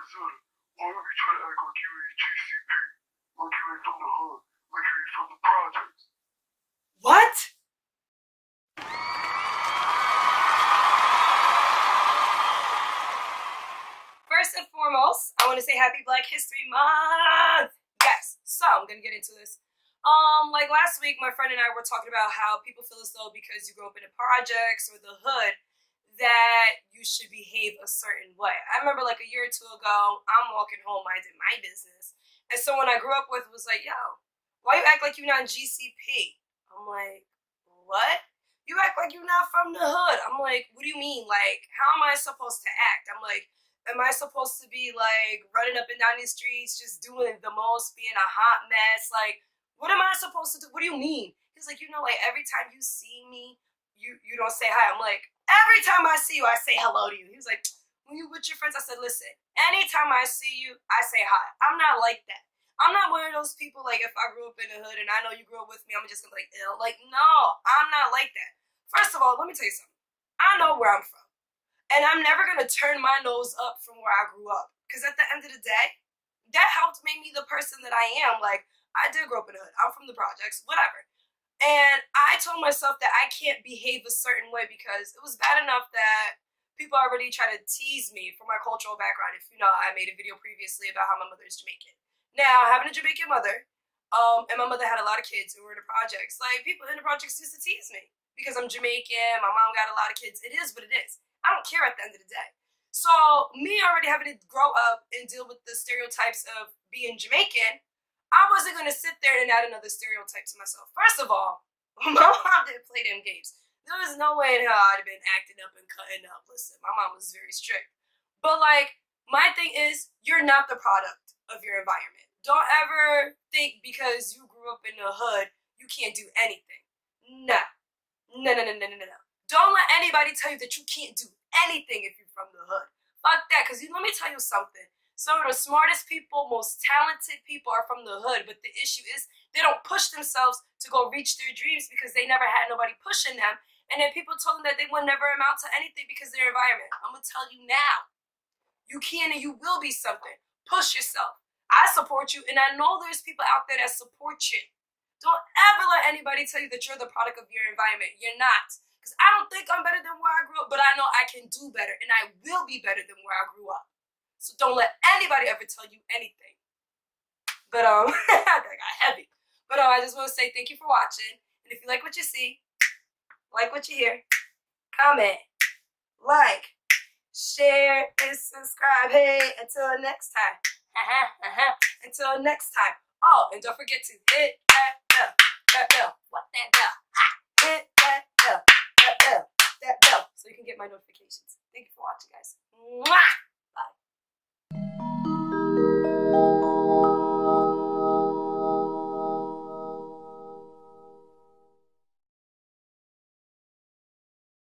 Why would we try to act like you ain't GCP? Like you ain't from the hood? Like you ain't from the projects? What? First and foremost, I want to say Happy Black History Month. Yes, so I'm gonna get into this. Like last week, my friend and I were talking about how people feel as though because you grew up in the projects or the hood, that you should behave a certain way. I remember like a year or two ago, I'm walking home, minding my business, and someone I grew up with was like, "Yo, why you act like you're not GCP?" I'm like, "What? You act like you're not from the hood." I'm like, "What do you mean? Like, how am I supposed to act?" I'm like, am I supposed to be like running up and down these streets, just doing the most, being a hot mess? Like, what am I supposed to do? What do you mean? He's like, like every time you see me, you don't say hi. I'm like, every time I see you, I say hello to you. He was like, when you with your friends, I said, listen, anytime I see you, I say hi. I'm not like that. I'm not one of those people like if I grew up in the hood and I know you grew up with me, I'm just gonna be like, ill. Like, no, I'm not like that. First of all, let me tell you something. I know where I'm from. And I'm never going to turn my nose up from where I grew up. Because at the end of the day, that helped make me the person that I am. Like, I did grow up in the hood. I'm from the projects, whatever. And I told myself that I can't behave a certain way because it was bad enough that people already try to tease me for my cultural background. If you know, I made a video previously about how my mother is Jamaican. Now, having a Jamaican mother, and my mother had a lot of kids who were in the projects. Like, people in the projects used to tease me because I'm Jamaican. My mom got a lot of kids. It is what it is. I don't care at the end of the day. So me already having to grow up and deal with the stereotypes of being Jamaican, I wasn't going to sit there and add another stereotype to myself. First of all, my mom didn't play them games. There was no way in hell I'd have been acting up and cutting up. Listen, my mom was very strict. But like, my thing is, you're not the product of your environment. Don't ever think because you grew up in the hood, you can't do anything. No. No. Don't let anybody tell you that you can't do anything if you're from the hood. Fuck that, because let me tell you something. Some of the smartest people, most talented people are from the hood, but the issue is they don't push themselves to go reach their dreams because they never had nobody pushing them. And then people told them that they would never amount to anything because of their environment. I'm going to tell you now. You can and you will be something. Push yourself. I support you, and I know there's people out there that support you. Don't ever let anybody tell you that you're the product of your environment. You're not. Because I don't think I'm better than where I grew up, but I know I can do better, and I will be better than where I grew up. So don't let anybody ever tell you anything. But, that got heavy. But I just want to say thank you for watching. And if you like what you see, like what you hear, comment, like, share, and subscribe. Hey, until next time. Until next time. Oh, and don't forget to hit that bell. That bell. What that bell? Hit that bell. That bell. So you can get my notifications. Thank you for watching, guys. Mwah! Bye.